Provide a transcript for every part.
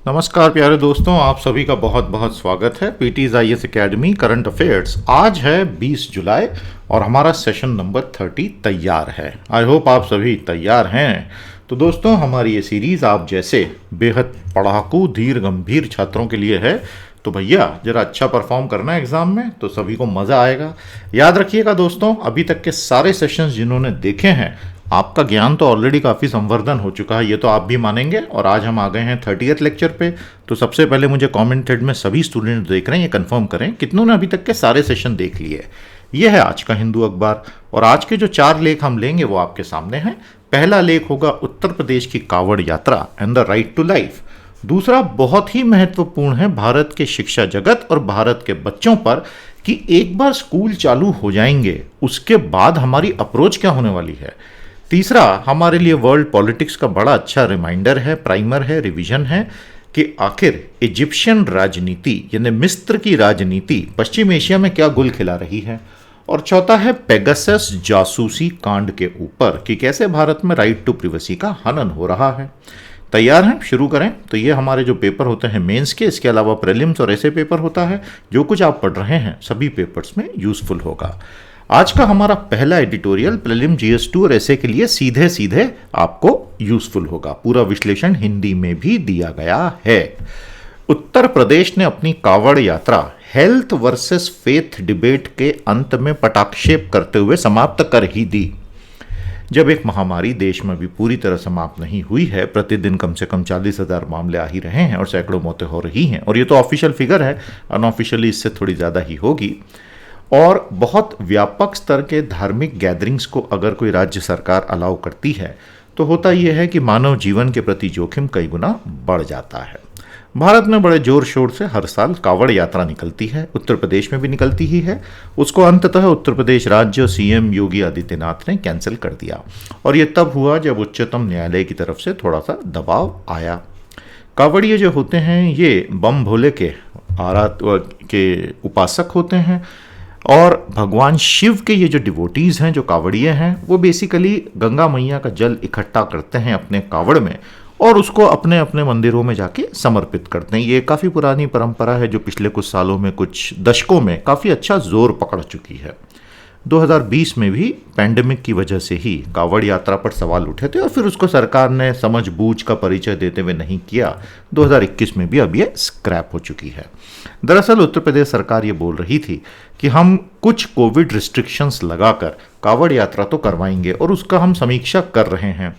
नमस्कार प्यारे दोस्तों, आप सभी का बहुत बहुत स्वागत है PTs IAS academy current affairs. आज है 20 जुलाई और हमारा सेशन नंबर 30 तैयार है। आई होप आप सभी तैयार हैं। तो दोस्तों, हमारी ये सीरीज़ आप जैसे बेहद पढ़ाकू धीर गंभीर छात्रों के लिए है। तो भैया जरा अच्छा परफॉर्म करना है एग्ज़ाम में, तो सभी को मज़ा आएगा। याद रखिएगा दोस्तों, अभी तक के सारे सेशंस जिन्होंने देखे हैं, आपका ज्ञान तो ऑलरेडी काफ़ी संवर्धन हो चुका है, ये तो आप भी मानेंगे। और आज हम आ गए हैं 30th लेक्चर पे। तो सबसे पहले मुझे कमेंट थ्रेड में सभी स्टूडेंट देख रहे हैं, ये कंफर्म करें कितनों ने अभी तक के सारे सेशन देख लिए। ये है आज का हिंदू अखबार और आज के जो 4 लेख हम लेंगे वो आपके सामने हैं। पहला लेख होगा उत्तर प्रदेश की कावड़ Yatra and the right to life. दूसरा बहुत ही महत्वपूर्ण है भारत के शिक्षा जगत और भारत के बच्चों पर कि एक बार स्कूल चालू हो जाएंगे उसके बाद हमारी अप्रोच क्या होने वाली है। तीसरा हमारे लिए वर्ल्ड पॉलिटिक्स का बड़ा अच्छा रिमाइंडर है, प्राइमर है, रिवीजन है कि आखिर इजिप्शियन राजनीति यानी मिस्र की राजनीति पश्चिम एशिया में क्या गुल खिला रही है। और चौथा है पेगासस जासूसी कांड के ऊपर कि कैसे भारत में राइट टू प्रिवेसी का हनन हो रहा है। तैयार हैं? शुरू करें। तो ये हमारे जो पेपर होते हैं मेंस के, इसके अलावा प्रीलिम्स और ऐसे पेपर होता है। जो कुछ आप पढ़ रहे हैं सभी पेपर्स में यूजफुल होगा। आज का हमारा पहला एडिटोरियल प्रीलिम GS2 और ऐसे के लिए सीधे सीधे आपको यूजफुल होगा। पूरा विश्लेषण हिंदी में भी दिया गया है। उत्तर प्रदेश ने अपनी कावड़ यात्रा हेल्थ वर्सेस फेथ डिबेट के अंत में पटाक्षेप करते हुए समाप्त कर ही दी। जब एक महामारी देश में भी पूरी तरह समाप्त नहीं हुई है, प्रतिदिन कम से कम 40,000 मामले आ ही रहे हैं और सैकड़ों मौतें हो रही हैं, और ये तो ऑफिशियल फिगर है, अनऑफिशियली इससे थोड़ी ज़्यादा ही होगी। और बहुत व्यापक स्तर के धार्मिक गैदरिंग्स को अगर कोई राज्य सरकार अलाउ करती है तो होता यह है कि मानव जीवन के प्रति जोखिम कई गुना बढ़ जाता है। भारत में बड़े जोर शोर से हर साल कावड़ यात्रा निकलती है, उत्तर प्रदेश में भी निकलती ही है। उसको अंततः उत्तर प्रदेश राज्य सीएम योगी आदित्यनाथ ने कैंसिल कर दिया और ये तब हुआ जब उच्चतम न्यायालय की तरफ से थोड़ा सा दबाव आया। कावड़िए जो होते हैं ये बम भोले के आराध के उपासक होते हैं और भगवान शिव के ये जो डिवोटीज़ हैं, जो कावड़िए हैं, वो बेसिकली गंगा मैया का जल इकट्ठा करते हैं अपने कावड़ में और उसको अपने अपने मंदिरों में जाके समर्पित करते हैं। ये काफ़ी पुरानी परंपरा है जो पिछले कुछ सालों में, कुछ दशकों में काफ़ी अच्छा जोर पकड़ चुकी है। 2020 में भी पैंडेमिक की वजह से ही कावड़ यात्रा पर सवाल उठे थे और फिर उसको सरकार ने समझ बूझ का परिचय देते हुए नहीं किया। 2021 में भी अब ये स्क्रैप हो चुकी है। दरअसल उत्तर प्रदेश सरकार ये बोल रही थी कि हम कुछ कोविड रिस्ट्रिक्शंस लगाकर कावड़ यात्रा तो करवाएंगे और उसका हम समीक्षा कर रहे हैं,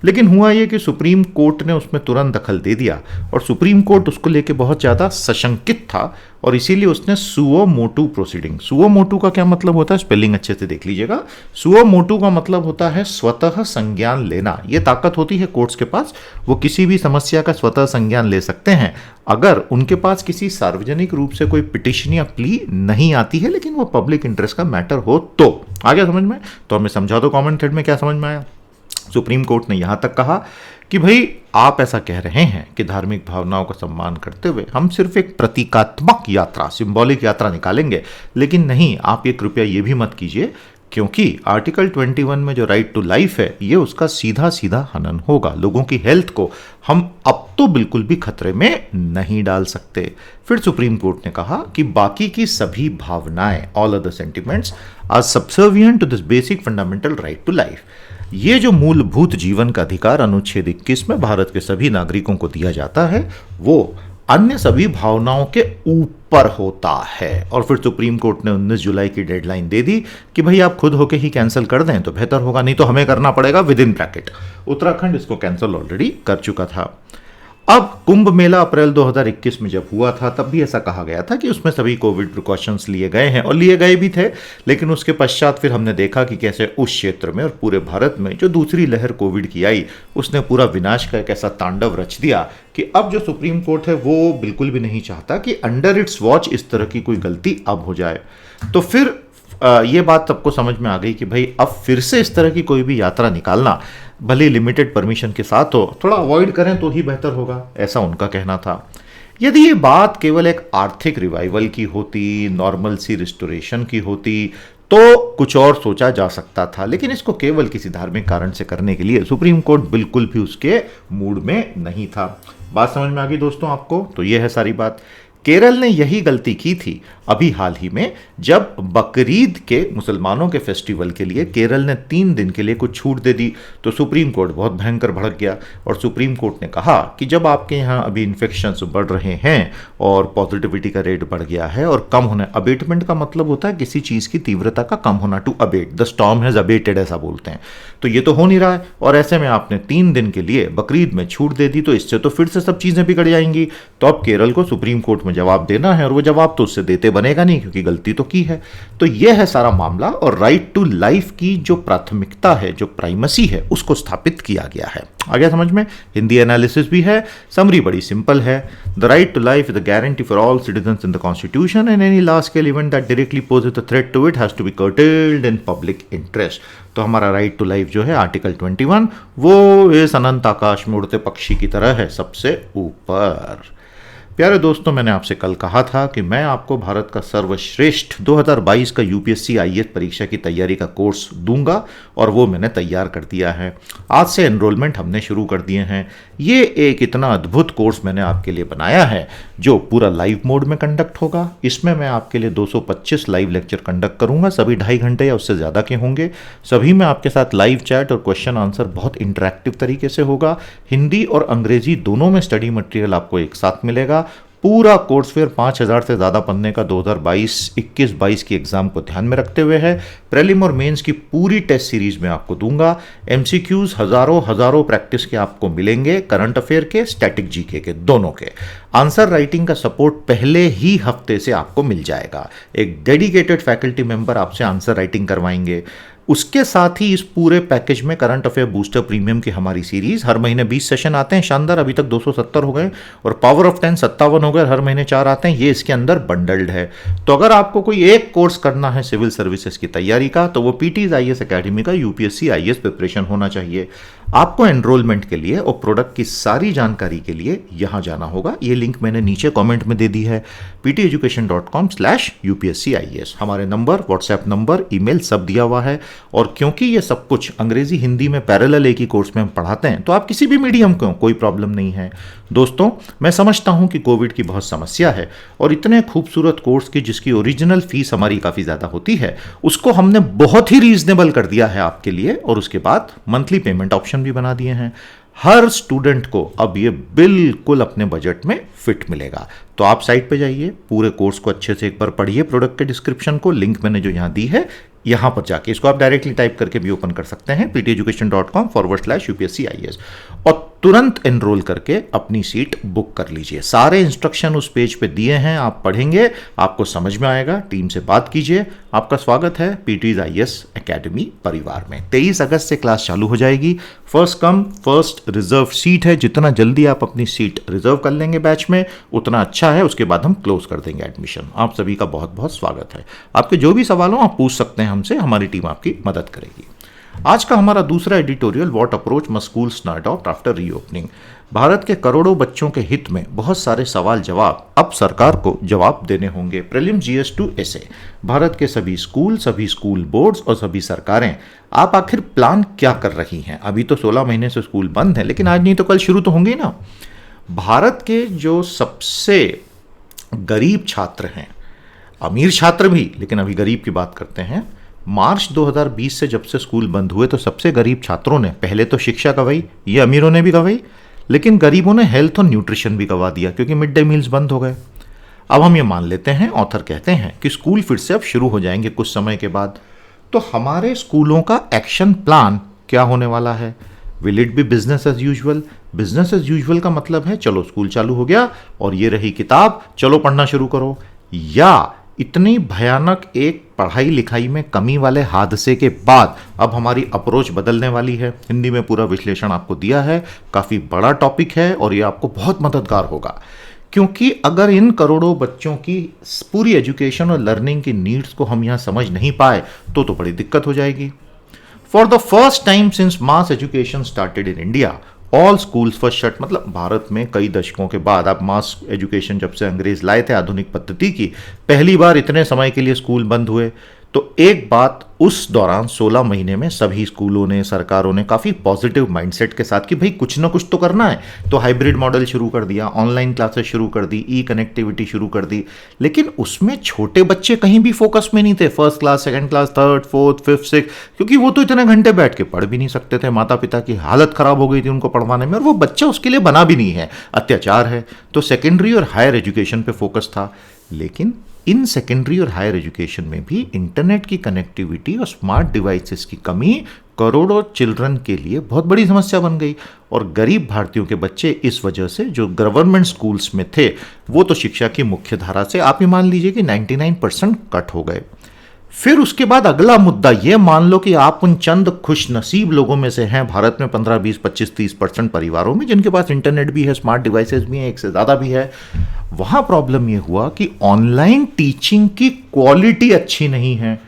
लेकिन हुआ ये कि सुप्रीम कोर्ट ने उसमें तुरंत दखल दे दिया और सुप्रीम कोर्ट उसको लेके बहुत ज़्यादा सशंकित था और इसीलिए उसने suo motu proceeding. Suo motu का क्या मतलब होता है, स्पेलिंग अच्छे से देख लीजिएगा। सुओ मोटू का मतलब होता है स्वतः संज्ञान लेना। ये ताकत होती है कोर्ट्स के पास, वो किसी भी समस्या का स्वतः संज्ञान ले सकते हैं अगर उनके पास किसी सार्वजनिक रूप से कोई पिटिशन या प्ली नहीं आती है, लेकिन वो पब्लिक इंटरेस्ट का मैटर हो तो। आ गया समझ में? तो हमें समझा दो कमेंट थ्रेड में क्या समझ में आया। सुप्रीम कोर्ट ने यहां तक कहा कि भाई आप ऐसा कह रहे हैं कि धार्मिक भावनाओं का सम्मान करते हुए हम सिर्फ एक प्रतीकात्मक यात्रा, सिंबॉलिक यात्रा निकालेंगे, लेकिन नहीं, आप ये कृपया ये भी मत कीजिए क्योंकि आर्टिकल 21 में जो राइट टू लाइफ है ये उसका सीधा सीधा हनन होगा। लोगों की हेल्थ को हम अब तो बिल्कुल भी खतरे में नहीं डाल सकते। फिर सुप्रीम कोर्ट ने कहा कि बाकी की सभी भावनाएं, all other sentiments are subservient to this basic fundamental right to life. ये जो मूलभूत जीवन का अधिकार अनुच्छेद 21 में भारत के सभी नागरिकों को दिया जाता है वो अन्य सभी भावनाओं के ऊपर होता है। और फिर सुप्रीम कोर्ट ने 19 जुलाई की डेडलाइन दे दी कि भाई आप खुद होके ही कैंसिल कर दें तो बेहतर होगा, नहीं तो हमें करना पड़ेगा विद इन ब्रैकेट। उत्तराखंड इसको कैंसिल ऑलरेडी कर चुका था। अब कुंभ मेला अप्रैल 2021 में जब हुआ था तब भी ऐसा कहा गया था कि उसमें सभी कोविड प्रिकॉशंस लिए गए हैं और लिए गए भी थे, लेकिन उसके पश्चात फिर हमने देखा कि कैसे उस क्षेत्र में और पूरे भारत में जो दूसरी लहर कोविड की आई उसने पूरा विनाश का एक ऐसा तांडव रच दिया कि अब जो सुप्रीम कोर्ट है वो बिल्कुल भी नहीं चाहता कि अंडर इट्स वॉच इस तरह की कोई गलती अब हो जाए। तो फिर ये बात सबको समझ में आ गई कि भाई अब फिर से इस तरह की कोई भी यात्रा निकालना, भले लिमिटेड परमिशन के साथ हो, थोड़ा अवॉइड करें तो ही बेहतर होगा, ऐसा उनका कहना था। यदि ये बात केवल एक आर्थिक रिवाइवल की होती, नॉर्मल सी रिस्टोरेशन की होती तो कुछ और सोचा जा सकता था, लेकिन इसको केवल किसी धार्मिक कारण से करने के लिए सुप्रीम कोर्ट बिल्कुल भी उसके मूड में नहीं था। बात समझ में आ गई दोस्तों आपको? तो ये है सारी बात। केरल ने यही गलती की थी अभी हाल ही में, जब बकरीद के मुसलमानों के फेस्टिवल के लिए केरल ने 3 दिन के लिए कुछ छूट दे दी, तो सुप्रीम कोर्ट बहुत भयंकर भड़क गया और सुप्रीम कोर्ट ने कहा कि जब आपके यहाँ अभी इन्फेक्शंस बढ़ रहे हैं और पॉजिटिविटी का रेट बढ़ गया है और कम होना, अबेटमेंट का मतलब होता है किसी चीज़ की तीव्रता का कम होना, to abate, the storm has abated ऐसा बोलते हैं। तो ये तो हो नहीं रहा है और ऐसे में आपने 3 दिन के लिए बकरीद में छूट दे दी, तो इससे तो फिर से सब चीज़ें बिगड़ जाएंगी। तो अब केरल को सुप्रीम कोर्ट में जवाब देना है और वो जवाब तो उससे देते बनेगा नहीं क्योंकि गलती तो की है। तो यह है सारा मामला और राइट टू लाइफ की जो प्राथमिकता है, जो प्राइमेसी है, उसको स्थापित किया गया है। आ गया समझ में? हिंदी एनालिसिस भी है, समरी बड़ी सिंपल है। The right to life is the guarantee for all citizens in the constitution and any large scale event that directly poses a threat to it has to be curtailed in public interest. तो हमारा right to life जो है article 21, वो इस अनंत आकाश में उड़ते पक्षी की तरह है, सबसे ऊपर। प्यारे दोस्तों, मैंने आपसे कल कहा था कि मैं आपको भारत का सर्वश्रेष्ठ 2022 का यूपीएससी आईएएस परीक्षा की तैयारी का कोर्स दूंगा और वो मैंने तैयार कर दिया है। आज से एनरोलमेंट हमने शुरू कर दिए हैं। ये एक इतना अद्भुत कोर्स मैंने आपके लिए बनाया है जो पूरा लाइव मोड में कंडक्ट होगा। इसमें मैं आपके लिए 225 लाइव लेक्चर कंडक्ट करूंगा, सभी 2.5 घंटे या उससे ज़्यादा के होंगे। सभी में आपके साथ लाइव चैट और क्वेश्चन आंसर बहुत इंटरैक्टिव तरीके से होगा। हिंदी और अंग्रेजी दोनों में स्टडी मटेरियल आपको एक साथ मिलेगा। पूरा कोर्स फिर 5000 से ज़्यादा पन्ने का 2021-22 की एग्जाम को ध्यान में रखते हुए है। प्रीलिम और मेंस की पूरी टेस्ट सीरीज में आपको दूंगा। एमसीक्यूज हजारों प्रैक्टिस के आपको मिलेंगे, करंट अफेयर के, स्टैटिक जीके के, दोनों के। आंसर राइटिंग का सपोर्ट पहले ही हफ्ते से आपको मिल जाएगा। एक डेडिकेटेड फैकल्टी मेंबर आपसे आंसर राइटिंग करवाएंगे। उसके साथ ही इस पूरे पैकेज में करंट अफेयर बूस्टर प्रीमियम की हमारी सीरीज, हर महीने 20 सेशन आते हैं शानदार, अभी तक 270 हो गए, और पावर ऑफ 10 57 हो गए, हर महीने 4 आते हैं। ये इसके अंदर बंडल्ड है। तो अगर आपको कोई एक कोर्स करना है सिविल सर्विसेज की तैयारी का, तो वो पीटीज आईएएस एकेडमी का यूपीएससी आईएएस प्रिपरेशन होना चाहिए। आपको एनरोलमेंट के लिए और प्रोडक्ट की सारी जानकारी के लिए यहां जाना होगा। ये लिंक मैंने नीचे कमेंट में दे दी है, pteducation.com/UPSCIAS। हमारे नंबर, व्हाट्सएप नंबर, ईमेल सब दिया हुआ है। और क्योंकि ये सब कुछ अंग्रेजी हिंदी में पैरेलल एक ही कोर्स में हम पढ़ाते हैं, तो आप किसी भी मीडियम को कोई प्रॉब्लम नहीं है। दोस्तों, मैं समझता हूं कि कोविड की बहुत समस्या है और इतने खूबसूरत कोर्स की जिसकी ओरिजिनल फीस हमारी काफ़ी ज़्यादा होती है, उसको हमने बहुत ही रीजनेबल कर दिया है आपके लिए। और उसके बाद मंथली पेमेंट ऑप्शन भी बना दिए हैं। हर स्टूडेंट को अब ये बिल्कुल अपने बजट में फिट मिलेगा। तो आप साइट पे जाइए, पूरे कोर्स को अच्छे से एक बार पढ़िए, प्रोडक्ट के डिस्क्रिप्शन को, लिंक मैंने जो यहाँ दी है, यहाँ पर जाके इसको आप डायरेक्टली टाइप करके भी ओपन कर सकते हैं, pteducation.com/UPSCIAS, और तुरंत एनरोल करके अपनी सीट बुक कर लीजिए। सारे इंस्ट्रक्शन उस पेज पे दिए हैं, आप पढ़ेंगे, आपको समझ में आएगा। टीम से बात कीजिए। आपका स्वागत है पीटीज आईएएस एकेडमी परिवार में। 23 अगस्त से क्लास चालू हो जाएगी। First come first reserve seat है। जितना जल्दी आप अपनी सीट रिजर्व कर लेंगे बैच में, उतना अच्छा है। उसके बाद हम क्लोज कर देंगे एडमिशन। आप सभी का बहुत बहुत स्वागत है। आपके जो भी सवाल हो आप पूछ सकते हैं हमसे, हमारी टीम आपकी मदद करेगी। आज का हमारा दूसरा editorial, what approach must schools adopt after reopening. Bharat के करोड़ों बच्चों के हित में बहुत सारे सवाल जवाब अब सरकार को जवाब देने होंगे। प्रीलिम, जीएस टू एसे, भारत के सभी स्कूल बोर्ड्स और सभी सरकारें, आप आखिर प्लान क्या कर रही हैं? अभी तो 16 महीने से स्कूल बंद है, लेकिन आज नहीं तो कल शुरू तो होंगे ना। भारत के जो सबसे गरीब छात्र हैं, अमीर छात्र भी, लेकिन अभी गरीब की बात करते हैं, मार्च 2020 से जब से स्कूल बंद हुए तो सबसे गरीब छात्रों ने पहले तो शिक्षा गंवाई, ये अमीरों ने भी गंवाई, लेकिन गरीबों ने हेल्थ और न्यूट्रिशन भी गंवा दिया क्योंकि मिड डे मील्स बंद हो गए। अब हम ये मान लेते हैं, ऑथर कहते हैं कि स्कूल फिर से अब शुरू हो जाएंगे कुछ समय के बाद। तो हमारे स्कूलों का एक्शन प्लान क्या होने वाला है? Will it be business as usual? Business as usual का मतलब है चलो स्कूल चालू हो गया और ये रही किताब, चलो पढ़ना शुरू करो, या इतनी भयानक एक पढ़ाई लिखाई में कमी वाले हादसे के बाद अब हमारी अप्रोच बदलने वाली है। हिंदी में पूरा विश्लेषण आपको दिया है, काफ़ी बड़ा टॉपिक है और ये आपको बहुत मददगार होगा, क्योंकि अगर इन करोड़ों बच्चों की पूरी एजुकेशन और लर्निंग की नीड्स को हम यहाँ समझ नहीं पाए तो बड़ी दिक्कत हो जाएगी। For the first time since mass education started in India, all schools for shut, मतलब भारत में कई दशकों के बाद, अब मास एजुकेशन जब से अंग्रेज लाए थे आधुनिक पद्धति की, पहली बार इतने समय के लिए स्कूल बंद हुए। तो एक बात उस दौरान 16 महीने में सभी स्कूलों ने, सरकारों ने काफ़ी पॉजिटिव माइंडसेट के साथ कि भाई कुछ ना कुछ तो करना है, तो हाइब्रिड मॉडल शुरू कर दिया, ऑनलाइन क्लासेस शुरू कर दी, ई कनेक्टिविटी शुरू कर दी। लेकिन उसमें छोटे बच्चे कहीं भी फोकस में नहीं थे, first class, second class, third, fourth, fifth, six, क्योंकि वो तो इतने घंटे बैठ के पढ़ भी नहीं सकते थे, माता पिता की हालत खराब हो गई थी उनको पढ़वाने में, और वो बच्चा उसके लिए बना भी नहीं है, अत्याचार है। तो सेकेंडरी और हायर एजुकेशन पे फोकस था। लेकिन इन सेकेंडरी और हायर एजुकेशन में भी इंटरनेट की कनेक्टिविटी और स्मार्ट डिवाइसेस की कमी करोड़ों चिल्ड्रन के लिए बहुत बड़ी समस्या बन गई। और गरीब भारतीयों के बच्चे इस वजह से, जो गवर्नमेंट स्कूल्स में थे, वो तो शिक्षा की मुख्य धारा से आप ही मान लीजिए कि 99% कट हो गए। फिर उसके बाद अगला मुद्दा, ये मान लो कि आप उन चंद खुश नसीब लोगों में से हैं भारत में 15, 20, 25, 30% परिवारों में जिनके पास इंटरनेट भी है, स्मार्ट डिवाइसेस भी हैं, एक से ज़्यादा भी है। वहाँ प्रॉब्लम ये हुआ कि ऑनलाइन टीचिंग की क्वालिटी अच्छी नहीं है,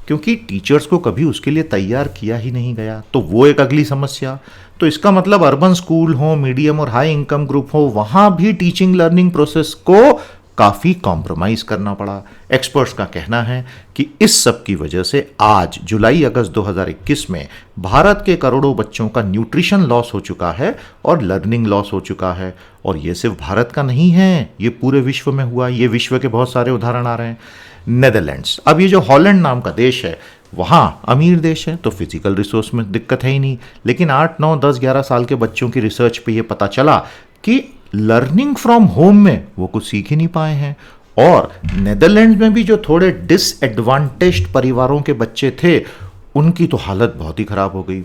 क्योंकि टीचर्स को कभी उसके लिए तैयार किया ही नहीं गया। तो वो एक अगली समस्या। तो इसका मतलब अर्बन स्कूल हो, मीडियम और हाई इनकम ग्रुप हो, वहाँ भी टीचिंग लर्निंग प्रोसेस को काफ़ी कॉम्प्रोमाइज़ करना पड़ा। एक्सपर्ट्स का कहना है कि इस सब की वजह से आज जुलाई अगस्त 2021 में भारत के करोड़ों बच्चों का न्यूट्रिशन लॉस हो चुका है और लर्निंग लॉस हो चुका है। और ये सिर्फ भारत का नहीं है, ये पूरे विश्व में हुआ। ये विश्व के बहुत सारे उदाहरण आ रहे हैं। नेदरलैंड्स, अब ये जो हॉलैंड नाम का देश है, वहाँ अमीर देश है तो फिजिकल रिसोर्स में दिक्कत है ही नहीं। लेकिन 8, 9, 10, 11 साल के बच्चों की रिसर्च पे ये पता चला कि लर्निंग फ्रॉम होम में वो कुछ सीख ही नहीं पाए हैं। और नेदरलैंड्स में भी जो थोड़े डिसएडवांटेज्ड परिवारों के बच्चे थे, उनकी तो हालत बहुत ही खराब हो गई।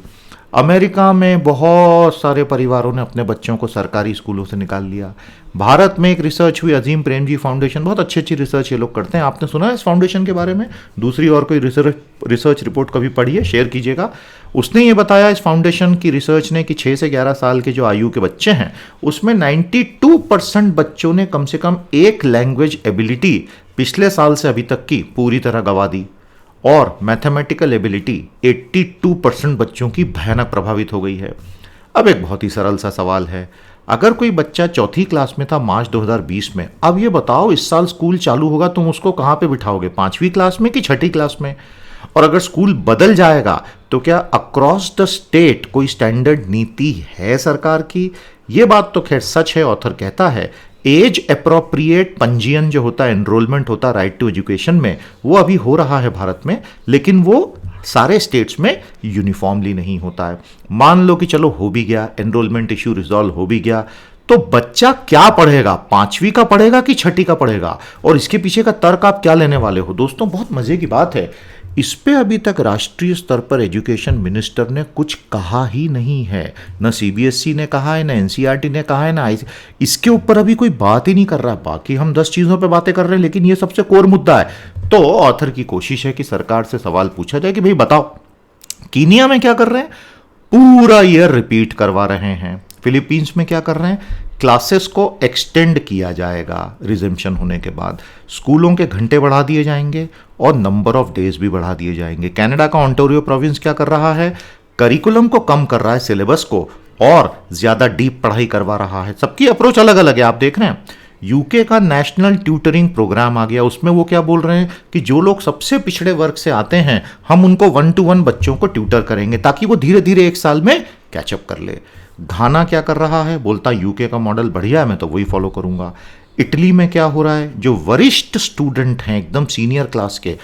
अमेरिका में बहुत सारे परिवारों ने अपने बच्चों को सरकारी स्कूलों से निकाल लिया। भारत में एक रिसर्च हुई, अजीम प्रेमजी फाउंडेशन, बहुत अच्छी अच्छी रिसर्च ये लोग करते हैं। आपने सुना है इस फाउंडेशन के बारे में? दूसरी और कोई रिसर्च रिपोर्ट कभी पढ़ी है? शेयर कीजिएगा। उसने ये बताया, इस फाउंडेशन की रिसर्च ने, कि 6 से 11 साल के जो आयु के बच्चे हैं, उसमें 92% बच्चों ने कम से कम एक लैंग्वेज एबिलिटी पिछले साल से अभी तक की पूरी तरह गंवा दी। और मैथमेटिकल एबिलिटी 82% बच्चों की भयानक प्रभावित हो गई है। अब एक बहुत ही सरल सा सवाल है, अगर कोई बच्चा चौथी क्लास में था मार्च 2020 में, अब ये बताओ इस साल स्कूल चालू होगा, तुम उसको कहाँ पे बिठाओगे? 5वीं क्लास में कि 6ठी क्लास में? और अगर स्कूल बदल जाएगा तो क्या अक्रॉस द स्टेट कोई स्टैंडर्ड नीति है सरकार की? ये बात तो खैर सच है। ऑथर कहता है एज अप्रोप्रिएट पंजीयन जो होता है, एनरोलमेंट होता है राइट टू एजुकेशन में, वो अभी हो रहा है भारत में, लेकिन वो सारे स्टेट्स में यूनिफॉर्मली नहीं होता है। मान लो कि चलो हो भी गया, एनरोलमेंट इश्यू रिजॉल्व हो भी गया, तो बच्चा क्या पढ़ेगा? 5वीं का पढ़ेगा कि 6ठी का पढ़ेगा? और इसके पीछे का तर्क आप क्या लेने वाले हो? दोस्तों, बहुत मजे की बात है, इस पे अभी तक राष्ट्रीय स्तर पर एजुकेशन मिनिस्टर ने कुछ कहा ही नहीं है। न सीबीएसई ने कहा है, न एनसीईआरटी ने कहा है, न आई, इसके ऊपर अभी कोई बात ही नहीं कर रहा। बाकी हम 10 चीज़ों पे बातें कर रहे हैं, लेकिन ये सबसे कोर मुद्दा है। तो ऑथर की कोशिश है कि सरकार से सवाल पूछा जाए कि भाई बताओ, कीनिया में क्या कर रहे हैं? पूरा ईयर रिपीट करवा रहे हैं। फिलीपींस में क्या कर रहे हैं? क्लासेस को एक्सटेंड किया जाएगा रिजम्पशन होने के बाद, स्कूलों के घंटे बढ़ा दिए जाएंगे और नंबर ऑफ डेज भी बढ़ा दिए जाएंगे। कनाडा का ओंटारियो प्रोविंस क्या कर रहा है? करिकुलम को कम कर रहा है, सिलेबस को, और ज्यादा डीप पढ़ाई करवा रहा है। सबकी अप्रोच अलग अलग है, आप देख रहे हैं। यूके का नेशनल ट्यूटरिंग प्रोग्राम आ गया, उसमें वो क्या बोल रहे हैं कि जो लोग सबसे पिछड़े वर्ग से आते हैं, हम उनको 1-to-1 बच्चों को ट्यूटर करेंगे ताकि वो धीरे धीरे 1 साल में कैचअप कर ले। घाना क्या कर रहा है? बोलता यूके का मॉडल बढ़िया है, मैं तो वही फॉलो करूंगा। इटली में क्या हो रहा है? जो वरिष्ठ स्टूडेंट हैं, एकदम सीनियर क्लास के,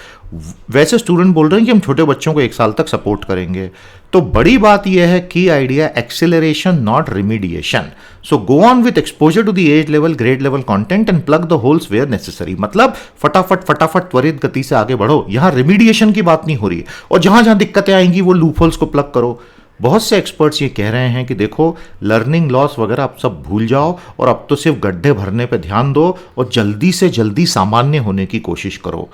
वैसे स्टूडेंट बोल रहे हैं कि हम छोटे बच्चों को 1 साल तक सपोर्ट करेंगे। तो बड़ी बात यह है, की idea, acceleration not remediation. So go on with exposure to the age level, grade level content and plug the holes where necessary. मतलब फटाफट फटाफट त्वरित गति से आगे बढ़ो। यहां रिमीडिएशन की बात नहीं हो रही, और जहां जहां दिक्कतें आएंगी वो लूप होल्स को प्लग करो। बहुत से एक्सपर्ट्स ये कह रहे हैं कि देखो, लर्निंग लॉस वगैरह आप सब भूल जाओ और अब तो सिर्फ गड्ढे भरने पे ध्यान दो और जल्दी से जल्दी सामान्य होने की कोशिश करो।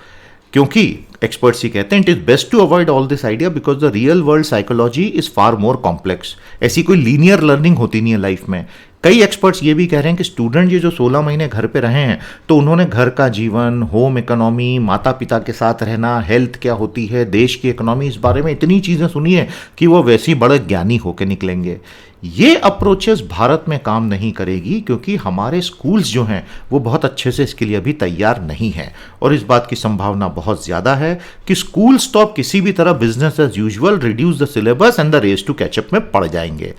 क्योंकि एक्सपर्ट्स ये कहते हैं it is best to avoid all this idea because the real world psychology is far more complex. ऐसी कोई लीनियर लर्निंग होती नहीं है लाइफ में। कई एक्सपर्ट्स ये भी कह रहे हैं कि स्टूडेंट ये जो 16 महीने घर पे रहे हैं तो उन्होंने घर का जीवन, होम इकोनॉमी, माता पिता के साथ रहना, हेल्थ क्या होती है, देश की इकोनॉमी, इस बारे में इतनी चीज़ें सुनी है कि वो वैसे ही बड़े ज्ञानी होकर निकलेंगे। ये अप्रोचेस भारत में काम नहीं करेगी क्योंकि हमारे स्कूल्स जो हैं वो बहुत अच्छे से इसके लिए अभी तैयार नहीं हैं, और इस बात की संभावना बहुत ज़्यादा है कि स्कूल्स तो अब किसी भी तरह business as usual, reduce the syllabus and the race to catch up में पड़ जाएंगे।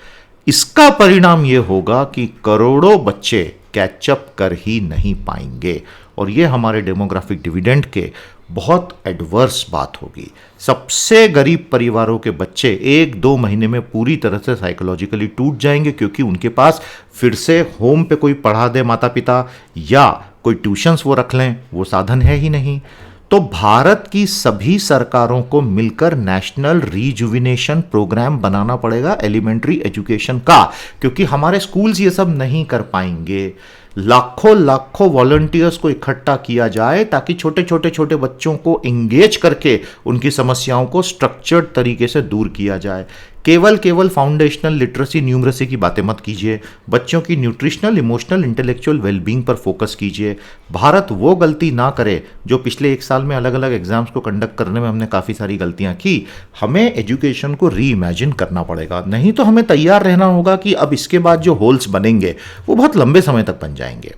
इसका परिणाम ये होगा कि करोड़ों बच्चे कैचअप कर ही नहीं पाएंगे, और ये हमारे डेमोग्राफिक डिविडेंड के बहुत एडवर्स बात होगी। सबसे गरीब परिवारों के बच्चे 1-2 महीने में पूरी तरह से साइकोलॉजिकली टूट जाएंगे क्योंकि उनके पास फिर से होम पे कोई पढ़ा दे माता पिता या कोई ट्यूशन्स वो रख लें, वो साधन है ही नहीं। तो भारत की सभी सरकारों को मिलकर नेशनल रीजुविनेशन प्रोग्राम बनाना पड़ेगा एलिमेंट्री एजुकेशन का, क्योंकि हमारे स्कूल्स ये सब नहीं कर पाएंगे। लाखों लाखों वॉलंटियर्स को इकट्ठा किया जाए ताकि छोटे छोटे छोटे बच्चों को एंगेज करके उनकी समस्याओं को स्ट्रक्चर्ड तरीके से दूर किया जाए। केवल फाउंडेशनल लिटरेसी न्यूमरेसी की बातें मत कीजिए, बच्चों की न्यूट्रिशनल, इमोशनल, इंटेलेक्चुअल वेलबींग पर फोकस कीजिए। भारत वो गलती ना करे जो पिछले 1 साल में अलग अलग एग्जाम्स को कंडक्ट करने में हमने काफ़ी सारी गलतियां की। हमें एजुकेशन को री इमेजिन करना पड़ेगा, नहीं तो हमें तैयार रहना होगा कि अब इसके बाद जो होल्स बनेंगे वो बहुत लंबे समय तक बन जाएंगे।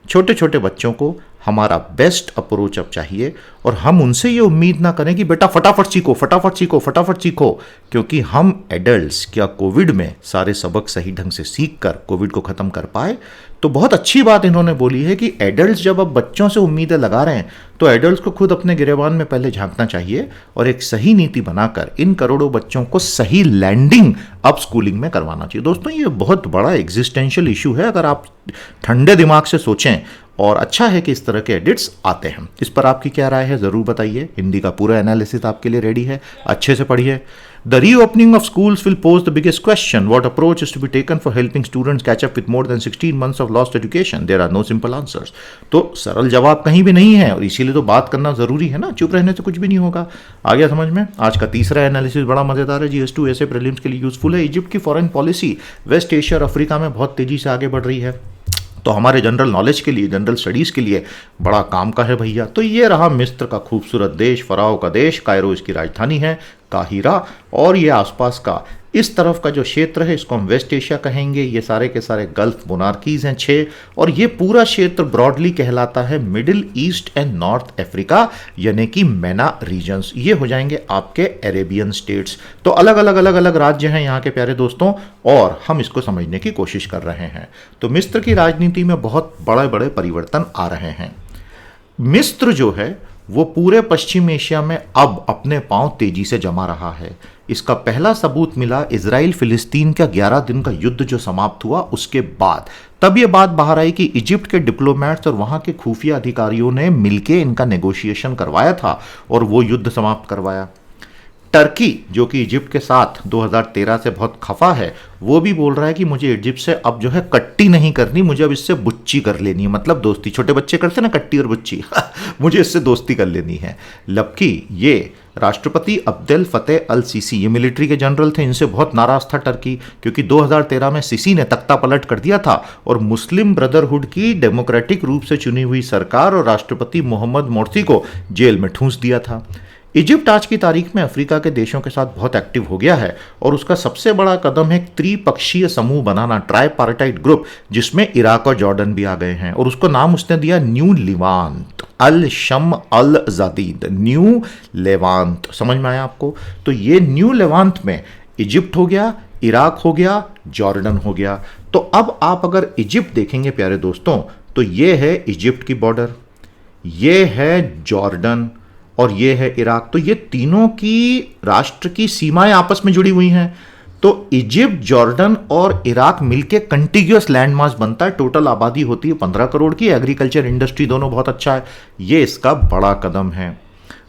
छोटे छोटे बच्चों को हमारा बेस्ट अप्रोच अब चाहिए, और हम उनसे ये उम्मीद ना करें कि बेटा फटाफट सीखो फटाफट सीखो फटाफट सीखो, क्योंकि हम एडल्ट्स क्या कोविड में सारे सबक सही ढंग से सीख कर कोविड को ख़त्म कर पाए। तो बहुत अच्छी बात इन्होंने बोली है कि एडल्ट्स जब अब बच्चों से उम्मीदें लगा रहे हैं तो एडल्ट्स को खुद अपने गिरेबान में पहले झांकना चाहिए और एक सही नीति बनाकर इन करोड़ों बच्चों को सही लैंडिंग अब स्कूलिंग में करवाना चाहिए। दोस्तों, ये बहुत बड़ा एग्जिस्टेंशियल इशू है अगर आप ठंडे दिमाग से सोचें, और अच्छा है कि इस तरह के एडिट्स आते हैं। इस पर आपकी क्या राय है ज़रूर बताइए। हिंदी का पूरा एनालिसिस आपके लिए रेडी है, अच्छे से पढ़िए। The reopening of schools will pose the biggest question, what approach is to be taken for helping students catch up with more than 16 months of lost education, there are no simple answers. तो सरल जवाब कहीं भी नहीं है, और इसीलिए तो बात करना जरूरी है ना, चुप रहने से कुछ भी नहीं होगा। आ गया समझ में? आज का तीसरा एनालिसिस बड़ा मजेदार है, GS2 ऐसे प्रीलिम्स के लिए यूजफुल है। इजिप्ट की फॉरेन पॉलिसी वेस्ट एशिया और अफ्रीका में बहुत तेजी से आगे बढ़ रही है, तो हमारे जनरल नॉलेज के लिए, जनरल स्टडीज़ के लिए बड़ा काम का है भैया। तो ये रहा मिस्र का खूबसूरत देश, फ़राओ का देश, कायरो इसकी राजधानी है, काहिरा, और ये आसपास का इस तरफ का जो क्षेत्र है इसको हम वेस्ट एशिया कहेंगे। ये सारे के सारे गल्फ मोनार्कीज़ हैं 6, और ये पूरा क्षेत्र ब्रॉडली कहलाता है middle east and north Africa, यानी कि MENA रीजन्स। ये हो जाएंगे आपके अरेबियन स्टेट्स। तो अलग अलग राज्य हैं यहाँ के प्यारे दोस्तों, और हम इसको समझने की कोशिश कर रहे हैं। तो मिस्र की राजनीति में बहुत बड़े बड़े परिवर्तन आ रहे हैं। मिस्र जो है वो पूरे पश्चिम एशिया में अब अपने पांव तेजी से जमा रहा है। इसका पहला सबूत मिला इजराइल फिलिस्तीन का 11 दिन का युद्ध जो समाप्त हुआ उसके बाद। तब ये बात बाहर आई कि इजिप्ट के डिप्लोमेट्स और वहां के खुफिया अधिकारियों ने मिलकर इनका नेगोशिएशन करवाया था और वो युद्ध समाप्त करवाया। टर्की जो कि इजिप्ट के साथ 2013 से बहुत खफा है, वो भी बोल रहा है कि मुझे इजिप्ट से अब जो है कट्टी नहीं करनी, मुझे अब इससे बुच्ची कर लेनी है, मतलब दोस्ती। छोटे बच्चे करते ना कट्टी और बुच्ची मुझे इससे दोस्ती कर लेनी है। जबकि ये राष्ट्रपति अब्देल फतेह अल सीसी, ये मिलिट्री के जनरल थे, इनसे बहुत नाराज था टर्की, क्योंकि 2013 में सीसी ने तख्ता पलट कर दिया था और मुस्लिम ब्रदरहुड की डेमोक्रेटिक रूप से चुनी हुई सरकार और राष्ट्रपति मोहम्मद मोर्सी को जेल में ठूंस दिया था। इजिप्ट आज की तारीख में अफ्रीका के देशों के साथ बहुत एक्टिव हो गया है, और उसका सबसे बड़ा कदम है त्रिपक्षीय समूह बनाना, ट्राइपार्टाइट ग्रुप, जिसमें इराक और जॉर्डन भी आ गए हैं, और उसको नाम उसने दिया न्यू लिवांत, अल शम अल जदीद, न्यू लेवांत। समझ में आया आपको? तो ये न्यू लेवांत में इजिप्ट हो गया, इराक हो गया, जॉर्डन हो गया। तो अब आप अगर इजिप्ट देखेंगे प्यारे दोस्तों, तो ये है इजिप्ट की बॉर्डर, ये है जॉर्डन, और ये है इराक। तो ये तीनों की राष्ट्र की सीमाएं आपस में जुड़ी हुई हैं। तो इजिप्ट, जॉर्डन और इराक मिलके कंटिग्यूअस लैंड मास बनता है। टोटल आबादी होती है 15 करोड़ की। एग्रीकल्चर, इंडस्ट्री दोनों बहुत अच्छा है। ये इसका बड़ा कदम है।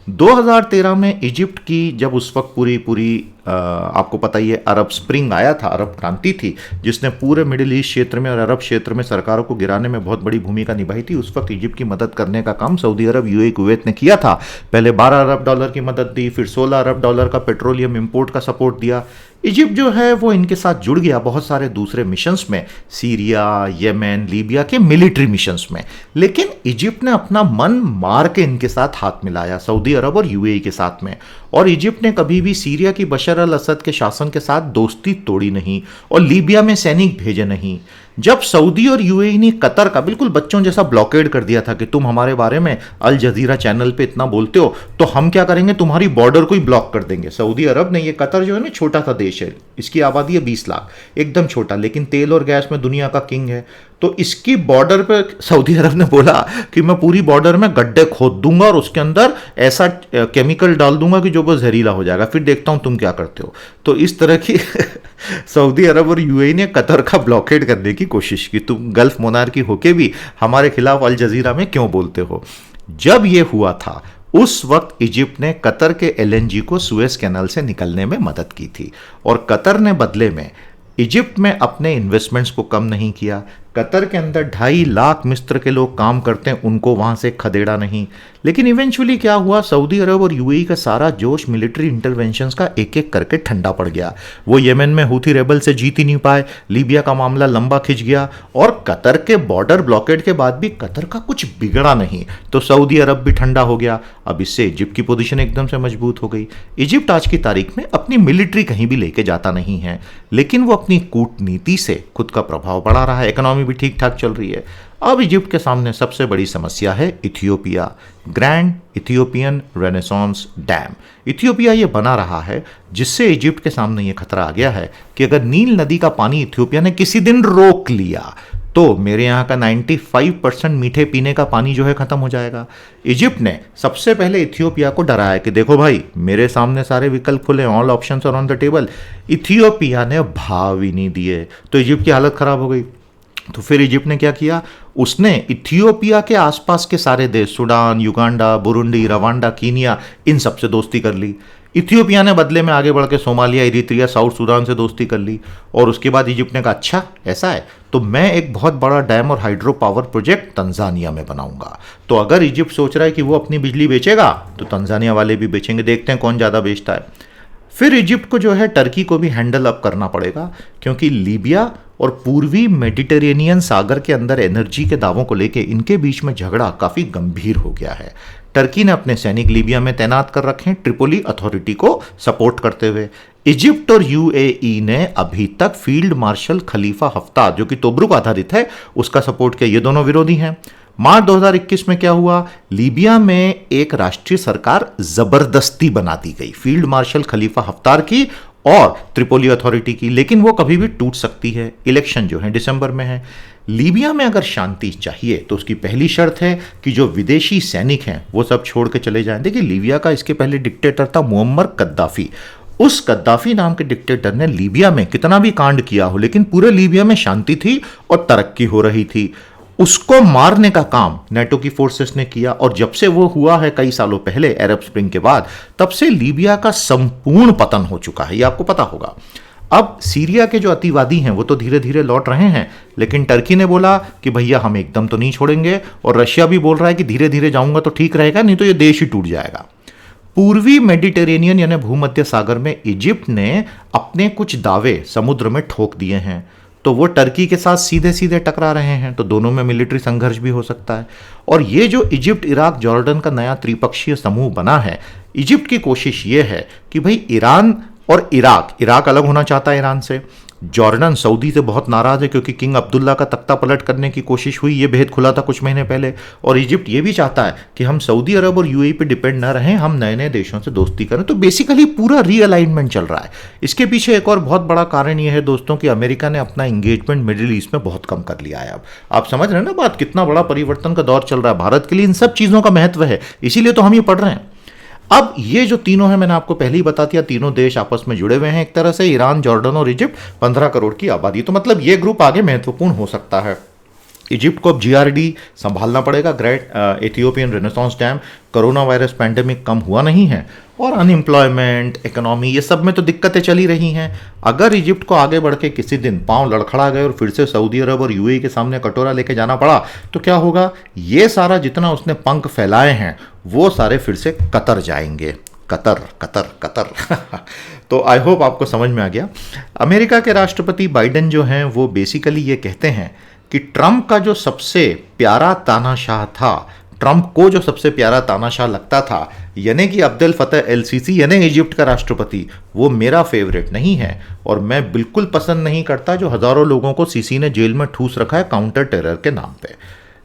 2013 में इजिप्ट की जब उस वक्त पूरी आपको पता ही है अरब स्प्रिंग आया था, अरब क्रांति थी, जिसने पूरे मिडिल ईस्ट क्षेत्र में और अरब क्षेत्र में सरकारों को गिराने में बहुत बड़ी भूमिका निभाई थी। उस वक्त इजिप्ट की मदद करने का काम सऊदी अरब, यूएई, कुवैत ने किया था। पहले $12 अरब की मदद दी, फिर $16 अरब का पेट्रोलियम इंपोर्ट का सपोर्ट दिया। इजिप्ट जो है वो इनके साथ जुड़ गया बहुत सारे दूसरे मिशंस में, सीरिया, येमेन, लीबिया के मिलिट्री मिशंस में। लेकिन इजिप्ट ने अपना मन मार के इनके साथ हाथ मिलाया, सऊदी अरब और यूएई के साथ में। और इजिप्ट ने कभी भी सीरिया की बशर अल असद के शासन के साथ दोस्ती तोड़ी नहीं और लीबिया में सैनिक भेजे नहीं। जब सऊदी और यूएई ने कतर का बिल्कुल बच्चों जैसा ब्लॉकेड कर दिया था कि तुम हमारे बारे में अल जजीरा चैनल पे इतना बोलते हो तो हम क्या करेंगे, तुम्हारी बॉर्डर को ही ब्लॉक कर देंगे। सऊदी अरब ने, ये कतर जो है ना छोटा सा देश है, इसकी आबादी है 20 लाख, एकदम छोटा, लेकिन तेल और गैस में दुनिया का किंग है। तो इसकी बॉर्डर पे सऊदी अरब ने बोला कि मैं पूरी बॉर्डर में गड्ढे खोद दूंगा और उसके अंदर ऐसा केमिकल डाल दूंगा कि जो वो जहरीला हो जाएगा, फिर देखता हूं तुम क्या करते हो। तो इस तरह की सऊदी अरब और यूएई ने कतर का ब्लॉकेड करने की कोशिश की, तुम गल्फ मोनार्की होके भी हमारे खिलाफ अल जजीरा में क्यों बोलते हो। जब ये हुआ था उस वक्त इजिप्ट ने कतर के एलएनजी को सुएज कैनाल से निकलने में मदद की थी और कतर ने बदले में इजिप्ट में अपने इन्वेस्टमेंट्स को कम नहीं किया। कतर के अंदर 2.5 लाख मिस्र के लोग काम करते हैं, उनको वहां से खदेड़ा नहीं। लेकिन इवेंचुअली क्या हुआ, सऊदी अरब और यूएई का सारा जोश मिलिट्री इंटरवेंशंस का एक एक करके ठंडा पड़ गया। वो येमेन में हूथी रेबल से जीत ही नहीं पाए, लीबिया का मामला लंबा खिंच गया और कतर के बॉर्डर ब्लॉकेड के बाद भी कतर का कुछ बिगड़ा नहीं, तो सऊदी अरब भी ठंडा हो गया। अब इससे इजिप्ट की पोजीशन एकदम से मजबूत हो गई। इजिप्ट आज की तारीख में अपनी मिलिट्री कहीं भी लेके जाता नहीं है, लेकिन वो अपनी कूटनीति से खुद का प्रभाव बढ़ा रहा है, इकोनॉमी भी ठीक ठाक चल रही है। अब इजिप्ट के सामने सबसे बड़ी समस्या है Ethiopia, grand Ethiopian renaissance dam. Ethiopia ये बना रहा है जिससे इजिप्ट के सामने ये खतरा आ गया है कि अगर नील नदी का पानी इथियोपिया ने किसी दिन रोक लिया तो मेरे यहाँ का 95% मीठे पीने का पानी जो है खत्म हो जाएगा। इजिप्ट ने सबसे पहले इथियोपिया को डराया कि देखो भाई, मेरे सामने सारे विकल्प खुले, all options are on the table. Ethiopia ने भाव ही नहीं दिए तो इजिप्ट की हालत खराब हो गई। तो फिर इजिप्ट ने क्या किया, उसने इथियोपिया के आसपास के सारे देश, Sudan, Uganda, Burundi, Rwanda, Kenya, इन सब से दोस्ती कर ली। इथियोपिया ने बदले में आगे बढ़ के सोमालिया, इरित्रिया, साउथ सूडान से दोस्ती कर ली। और उसके बाद इजिप्ट ने कहा अच्छा ऐसा है तो मैं एक बहुत बड़ा डैम और हाइड्रो पावर प्रोजेक्ट तंजानिया में बनाऊंगा। तो अगर इजिप्ट सोच रहा है कि वो अपनी बिजली बेचेगा तो तंजानिया वाले भी बेचेंगे, देखते हैं कौन ज़्यादा बेचता है। फिर इजिप्ट को जो है टर्की को भी हैंडल अप करना पड़ेगा, क्योंकि लीबिया और पूर्वी मेडिटेरेनियन सागर के अंदर एनर्जी के दावों को लेके इनके बीच में झगड़ा काफ़ी गंभीर हो गया है। टर्की ने अपने सैनिक लीबिया में तैनात कर रखे हैं ट्रिपोली अथॉरिटी को सपोर्ट करते हुए। इजिप्ट और यूएई ने अभी तक फील्ड मार्शल खलीफा हफ्तार, जो कि तोब्रुक आधारित है, उसका सपोर्ट किया। ये दोनों विरोधी हैं। मार्च 2021 में क्या हुआ, लीबिया में एक राष्ट्रीय सरकार जबरदस्ती बना दी गई फील्ड मार्शल खलीफा हफ्तार की और ट्रिपोली अथॉरिटी की, लेकिन वो कभी भी टूट सकती है। इलेक्शन जो है दिसंबर में है। लीबिया में अगर शांति चाहिए तो उसकी पहली शर्त है कि जो विदेशी सैनिक हैं वो सब छोड़ के चले जाएं। देखिए, लीबिया का इसके पहले डिक्टेटर था मुअम्मर कद्दाफी। उस कद्दाफी नाम के डिक्टेटर ने लीबिया में कितना भी कांड किया हो, लेकिन पूरे लीबिया में शांति थी और तरक्की हो रही थी। उसको मारने का काम नेटो की फोर्सेस ने किया और जब से वो हुआ है कई सालों पहले अरब स्प्रिंग के बाद, तब से लीबिया का संपूर्ण पतन हो चुका है, ये आपको पता होगा। अब सीरिया के जो अतिवादी हैं वो तो धीरे धीरे लौट रहे हैं, लेकिन टर्की ने बोला कि भैया हम एकदम तो नहीं छोड़ेंगे, और रशिया भी बोल रहा है कि धीरे धीरे जाऊंगा तो ठीक रहेगा, नहीं तो ये देश ही टूट जाएगा। पूर्वी मेडिटेरेनियन यानी भूमध्य सागर में इजिप्ट ने अपने कुछ दावे समुद्र में ठोक दिए हैं, तो वो टर्की के साथ सीधे सीधे टकरा रहे हैं, तो दोनों में मिलिट्री संघर्ष भी हो सकता है। और ये जो इजिप्ट, इराक, जॉर्डन का नया त्रिपक्षीय समूह बना है, इजिप्ट की कोशिश ये है कि भाई ईरान और इराक अलग होना चाहता है ईरान से। जॉर्डन सऊदी से बहुत नाराज है क्योंकि किंग अब्दुल्ला का तख्ता पलट करने की कोशिश हुई, ये भेद खुला था कुछ महीने पहले। और इजिप्ट ये भी चाहता है कि हम सऊदी अरब और यूएई पे डिपेंड ना रहें, हम नए नए देशों से दोस्ती करें। तो बेसिकली पूरा रीअलाइनमेंट चल रहा है। इसके पीछे एक और बहुत बड़ा कारण ये है दोस्तों कि अमेरिका ने अपना इंगेजमेंट मिडिल ईस्ट में बहुत कम कर लिया है। अब आप समझ रहे हैं ना बात, कितना बड़ा परिवर्तन का दौर चल रहा है। भारत के लिए इन सब चीज़ों का महत्व है, इसीलिए तो हम ये पढ़ रहे हैं। अब ये जो तीनों हैं, मैंने आपको पहले ही बता दिया, तीनों देश आपस में जुड़े हुए हैं एक तरह से, ईरान, जॉर्डन और इजिप्ट, 15 करोड़ की आबादी। तो मतलब ये ग्रुप आगे महत्वपूर्ण हो सकता है। इजिप्ट को अब जीआरडी संभालना पड़ेगा, great Ethiopian renaissance dam. Corona virus pandemic कम हुआ नहीं है और अनएम्प्लॉयमेंट, इकोनॉमी, ये सब में तो दिक्कतें चली रही हैं। अगर इजिप्ट को आगे बढ़ के किसी दिन पांव लड़खड़ा गए और फिर से सऊदी अरब और यूएई के सामने कटोरा लेके जाना पड़ा तो क्या होगा, ये सारा जितना उसने पंख फैलाए हैं वो सारे फिर से कतर जाएंगे। कतर कतर कतर तो आई होप आपको समझ में आ गया। अमेरिका के राष्ट्रपति बाइडेन जो हैं वो बेसिकली ये कहते हैं कि ट्रंप का जो सबसे प्यारा तानाशाह था, ट्रंप को जो सबसे प्यारा तानाशाह लगता था, यानी कि अब्देल फतेह एल सीसी यानी इजिप्ट का राष्ट्रपति, वो मेरा फेवरेट नहीं है और मैं बिल्कुल पसंद नहीं करता जो हजारों लोगों को सीसी ने जेल में ठूस रखा है काउंटर टेरर के नाम पे।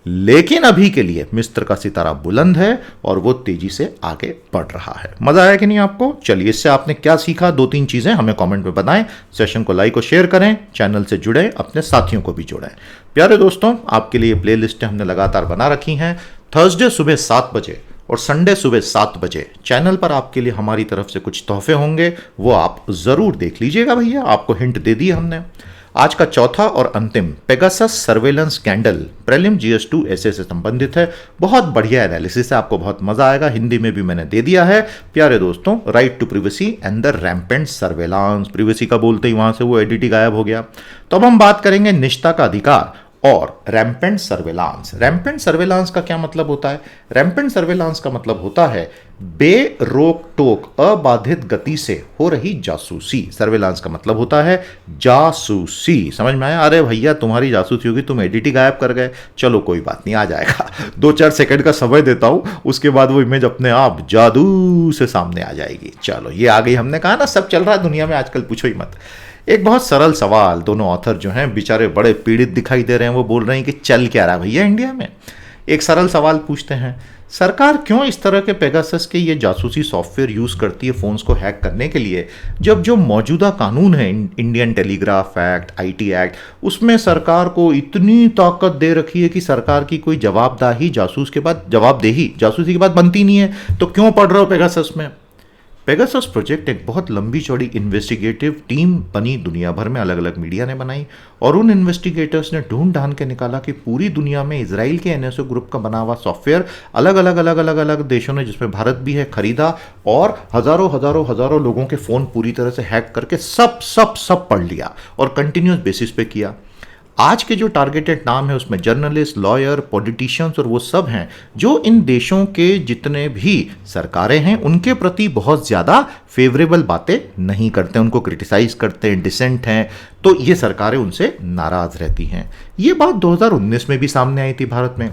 लेकिन अभी के लिए मिस्र का सितारा बुलंद है और वो तेजी से आगे बढ़ रहा है। मजा आया कि नहीं आपको? चलिए, इससे आपने क्या सीखा, 2-3 चीजें हमें कमेंट में बताएं। सेशन को लाइक और शेयर करें, चैनल से जुड़े, अपने साथियों को भी जोड़ें। प्यारे दोस्तों, आपके लिए प्लेलिस्टें हमने लगातार बना रखी हैं। थर्सडे सुबह 7 बजे और संडे सुबह 7 बजे चैनल पर आपके लिए हमारी तरफ से कुछ तोहफे होंगे, वो आप जरूर देख लीजिएगा भैया। आपको हिंट दे दी हमने। आज का चौथा और अंतिम Pegasus surveillance scandal prelim GS2 ऐसे से संबंधित है। बहुत बढ़िया एनालिसिस है, आपको बहुत मजा आएगा। हिंदी में भी मैंने दे दिया है। प्यारे दोस्तों, right to privacy and the rampant surveillance, privacy का बोलते ही वहां से वो एडिटी गायब हो गया। तो अब हम बात करेंगे निष्ठा का अधिकार और रैम्पेंट सर्वेलांस। रैम्पेंट सर्वेलांस का क्या मतलब होता है? रैम्पेंट सर्वेलांस का मतलब होता है बेरोक टोक अबाधित गति से हो रही जासूसी। सर्वेलांस का मतलब होता है जासूसी। समझ में आया? अरे भैया, तुम्हारी जासूसी होगी, तुम एडिटी गायब कर गए। चलो कोई बात नहीं, आ जाएगा। 2-4 सेकंड का समय देता हूं, उसके बाद वो इमेज अपने आप जादू से सामने आ जाएगी। चलो, ये आ गई। हमने कहा ना, सब चल रहा है दुनिया में आजकल, पूछो ही मत। एक बहुत सरल सवाल, दोनों ऑथर जो हैं बेचारे बड़े पीड़ित दिखाई दे रहे हैं। वो बोल रहे हैं कि चल क्या रहा है भैया इंडिया में। एक सरल सवाल पूछते हैं, सरकार क्यों इस तरह के पेगासस के ये जासूसी सॉफ्टवेयर यूज करती है फोन्स को हैक करने के लिए, जब जो मौजूदा कानून है Indian telegraph act, IT act, उसमें सरकार को इतनी ताकत दे रखी है कि सरकार की कोई जवाबदेही जासूसी के बाद बनती नहीं है। तो क्यों पढ़ रहे हो पेगासस में? पेगासस प्रोजेक्ट एक बहुत लंबी चौड़ी इन्वेस्टिगेटिव टीम बनी, दुनिया भर में अलग अलग मीडिया ने बनाई, और उन इन्वेस्टिगेटर्स ने ढूंढ ढांड के निकाला कि पूरी दुनिया में इजराइल के NSO ग्रुप का बना हुआ सॉफ्टवेयर अलग अलग देशों ने, जिसमें भारत भी है, खरीदा और हजारों लोगों के फोन पूरी तरह से हैक करके सब पढ़ लिया और कंटिन्यूस बेसिस पे किया। आज के जो टारगेटेड नाम है उसमें जर्नलिस्ट, लॉयर, पॉलिटिशियंस और वो सब हैं जो इन देशों के जितने भी सरकारें हैं उनके प्रति बहुत ज़्यादा फेवरेबल बातें नहीं करते, उनको क्रिटिसाइज करते हैं, डिसेंट हैं, तो ये सरकारें उनसे नाराज रहती हैं। ये बात 2019 में भी सामने आई थी भारत में।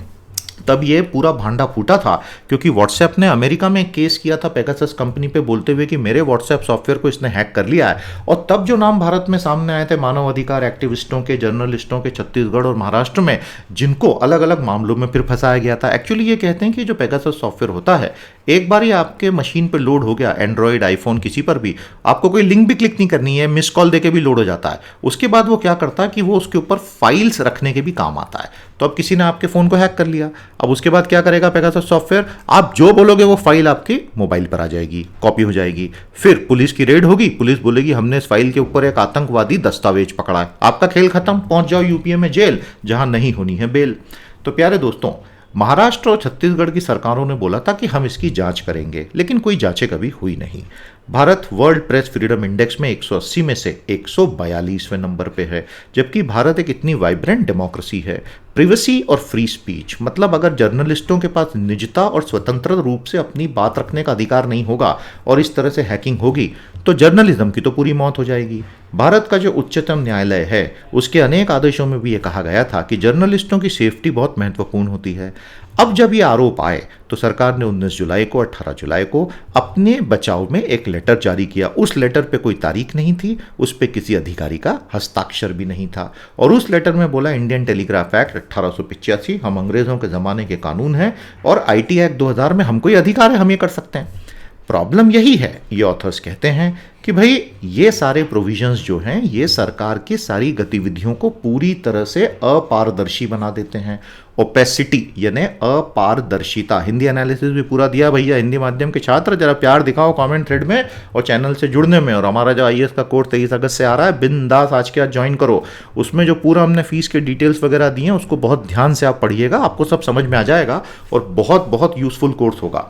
तब ये पूरा भांडा फूटा था क्योंकि व्हाट्सएप ने अमेरिका में केस किया था पेगासस कंपनी पे, बोलते हुए कि मेरे व्हाट्सएप सॉफ्टवेयर को इसने हैक कर लिया है। और तब जो नाम भारत में सामने आए थे मानव अधिकार एक्टिविस्टों के, जर्नलिस्टों के, छत्तीसगढ़ और महाराष्ट्र में, जिनको अलग अलग मामलों में फिर फंसाया गया था। एक्चुअली ये कहते हैं कि जो पेगासस सॉफ्टवेयर होता है, एक बार ये आपके मशीन पर लोड हो गया, एंड्रॉइड, आईफोन, किसी पर भी, आपको कोई लिंक भी क्लिक नहीं करनी है, मिस कॉल देके भी लोड हो जाता है। उसके बाद वो क्या करता है कि वो उसके ऊपर फाइल्स रखने के भी काम आता है। तो अब किसी ने आपके फोन को हैक कर लिया, अब उसके बाद क्या करेगा पेगासस सॉफ्टवेयर, आप जो बोलोगे वो फाइल आपके मोबाइल पर आ जाएगी, कॉपी हो जाएगी। फिर पुलिस की रेड होगी, पुलिस बोलेगी हमने इस फाइल के ऊपर एक आतंकवादी दस्तावेज पकड़ा है, आपका खेल खत्म, पहुंच जाओ यूपीए में जेल, जहां नहीं होनी है बेल। तो प्यारे दोस्तों, महाराष्ट्र और छत्तीसगढ़ की सरकारों ने बोला था कि हम इसकी जांच करेंगे, लेकिन कोई जांचें कभी हुई नहीं। Bharat world press freedom index में 180 में से 142वें नंबर पे है, जबकि भारत एक इतनी वाइब्रेंट डेमोक्रेसी है। प्रिवेसी और फ्री स्पीच, मतलब अगर जर्नलिस्टों के पास निजता और स्वतंत्र रूप से अपनी बात रखने का अधिकार नहीं होगा और इस तरह से हैकिंग होगी, तो जर्नलिज्म की तो पूरी मौत हो जाएगी। भारत का जो उच्चतम न्यायालय है, उसके अनेक आदेशों में भी ये कहा गया था कि जर्नलिस्टों की सेफ्टी बहुत महत्वपूर्ण होती है। अब जब ये आरोप आए तो सरकार ने 19 जुलाई को 18 जुलाई को अपने बचाव में एक लेटर जारी किया। उस लेटर पे कोई तारीख नहीं थी, उस पे किसी अधिकारी का हस्ताक्षर भी नहीं था, और उस लेटर में बोला इंडियन टेलीग्राफ एक्ट 1885 हम अंग्रेजों के ज़माने के कानून हैं, और IT एक्ट 2000 में हमको ये अधिकार है, हम ये कर सकते हैं। प्रॉब्लम यही है, ये ऑथर्स कहते हैं कि भाई ये सारे प्रोविजंस जो हैं ये सरकार की सारी गतिविधियों को पूरी तरह से अपारदर्शी बना देते हैं। ओपेसिटी यानी अपारदर्शिता, हिंदी एनालिसिस भी पूरा दिया भैया। हिंदी माध्यम के छात्र जरा प्यार दिखाओ कमेंट थ्रेड में और चैनल से जुड़ने में, और हमारा जो IAS का कोर्स 23 अगस्त से आ रहा है, बिंदास आज के आज ज्वाइन करो। उसमें जो पूरा हमने फीस के डिटेल्स वगैरह दिए हैं उसको बहुत ध्यान से आप पढ़िएगा, आपको सब समझ में आ जाएगा और बहुत बहुत यूजफुल कोर्स होगा।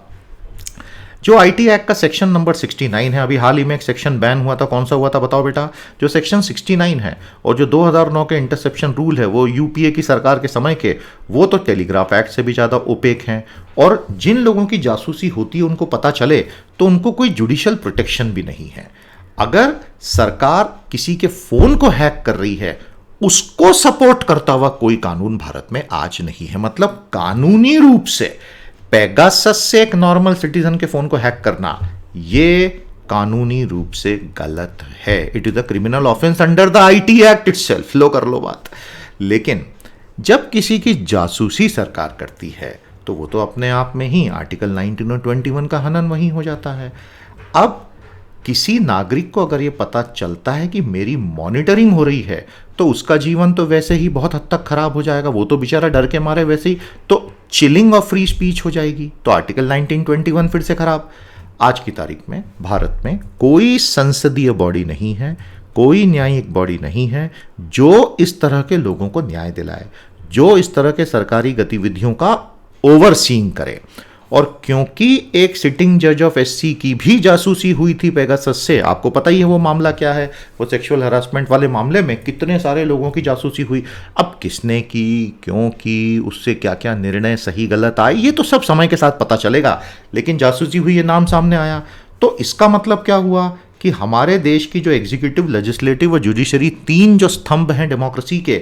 जो IT एक्ट का सेक्शन नंबर 69 है, अभी हाल ही में एक सेक्शन बैन हुआ था, कौन सा हुआ था बताओ बेटा? जो सेक्शन 69 है और जो 2009 के इंटरसेप्शन रूल है वो UPA की सरकार के समय के, वो तो टेलीग्राफ एक्ट से भी ज़्यादा ओपेक हैं। और जिन लोगों की जासूसी होती है उनको पता चले तो उनको कोई जुडिशियल प्रोटेक्शन भी नहीं है। अगर सरकार किसी के फोन को हैक कर रही है, उसको सपोर्ट करता हुआ कोई कानून भारत में आज नहीं है। मतलब कानूनी रूप से पेगासस से एक नॉर्मल सिटीजन के फोन को हैक करना, यह कानूनी रूप से गलत है। It is a criminal offence under the IT act itself. लो कर लो बात। लेकिन जब किसी की जासूसी सरकार करती है तो वो तो अपने आप में ही आर्टिकल 19 और 21 का हनन वहीं हो जाता है। अब किसी नागरिक को अगर ये पता चलता है कि मेरी मॉनिटरिंग हो रही है तो उसका जीवन तो वैसे ही बहुत हद तक खराब हो जाएगा। वो तो बेचारा डर के मारे वैसे ही तो चिलिंग ऑफ फ्री स्पीच हो जाएगी। तो आर्टिकल 1921 फिर से खराब। आज की तारीख में भारत में कोई संसदीय बॉडी नहीं है, कोई न्यायिक बॉडी नहीं है जो इस तरह के लोगों को न्याय दिलाए, जो इस तरह के सरकारी गतिविधियों का ओवरसीइंग करे। और क्योंकि एक सिटिंग जज ऑफ एससी की भी जासूसी हुई थी पेगासस से, आपको पता ही है वो मामला क्या है। वो सेक्सुअल हरासमेंट वाले मामले में कितने सारे लोगों की जासूसी हुई। अब किसने की, क्यों की, उससे क्या क्या निर्णय सही गलत आए, ये तो सब समय के साथ पता चलेगा। लेकिन जासूसी हुई, ये नाम सामने आया। तो इसका मतलब क्या हुआ कि हमारे देश की जो एग्जीक्यूटिव, लेजिस्लेटिव और जुडिशरी, तीन जो स्तंभ हैं डेमोक्रेसी के,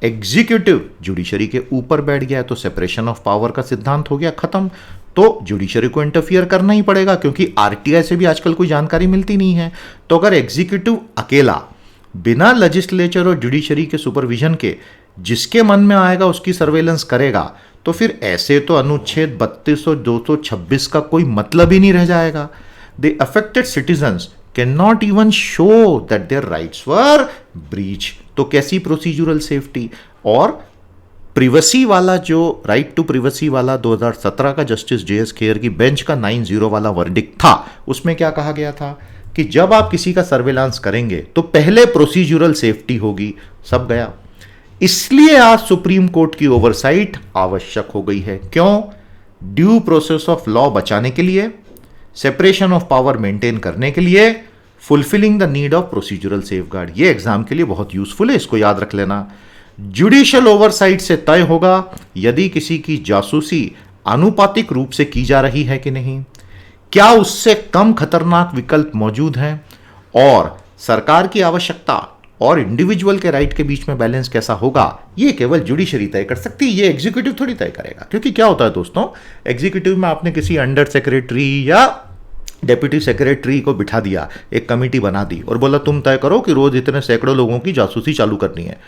एग्जीक्यूटिव जुडिशरी के ऊपर बैठ गया। तो सेपरेशन ऑफ पावर का सिद्धांत हो गया खत्म। तो जुडिशरी को इंटरफियर करना ही पड़ेगा, क्योंकि आरटीआई से भी आजकल कोई जानकारी मिलती नहीं है। तो अगर एग्जीक्यूटिव अकेला बिना लेजिस्लेचर और जुडिशरी के सुपरविजन के जिसके मन में आएगा उसकी सर्वेलेंस करेगा, तो फिर ऐसे तो अनुच्छेद 32 और 226 का कोई मतलब ही नहीं रह जाएगा। The affected citizens can not even show that their rights were breach. तो कैसी प्रोसीजरल सेफ्टी। और प्रिवेसी वाला जो राइट टू प्रिवेसी वाला 2017 का जस्टिस जेएस खेर की बेंच का 9-0 वाला वर्डिक्ट था, उसमें क्या कहा गया था कि जब आप किसी का सर्वेलांस करेंगे तो पहले प्रोसीजरल सेफ्टी होगी। सब गया। इसलिए आज सुप्रीम कोर्ट की ओवरसाइट आवश्यक हो गई है। क्यों? ड्यू प्रोसेस ऑफ लॉ बचाने के लिए, सेपरेशन ऑफ पावर मेंटेन करने के लिए, fulfilling the need of procedural safeguard. ये एग्जाम के लिए बहुत यूजफुल है, इसको याद रख लेना। जुडिशियल ओवरसाइट से तय होगा यदि किसी की जासूसी आनुपातिक रूप से की जा रही है कि नहीं, क्या उससे कम खतरनाक विकल्प मौजूद हैं, और सरकार की आवश्यकता और इंडिविजुअल के राइट के बीच में बैलेंस कैसा होगा। ये केवल जुडिशरी तय कर सकती है, ये एग्जीक्यूटिव थोड़ी तय करेगा। क्योंकि क्या होता है दोस्तों, एग्जीक्यूटिव में आपने किसी अंडर सेक्रेटरी या डेप्यूटी सेक्रेटरी को बिठा दिया, एक कमेटी बना दी और बोला तुम तय करो कि रोज इतने सैकड़ों लोगों की जासूसी चालू करनी है।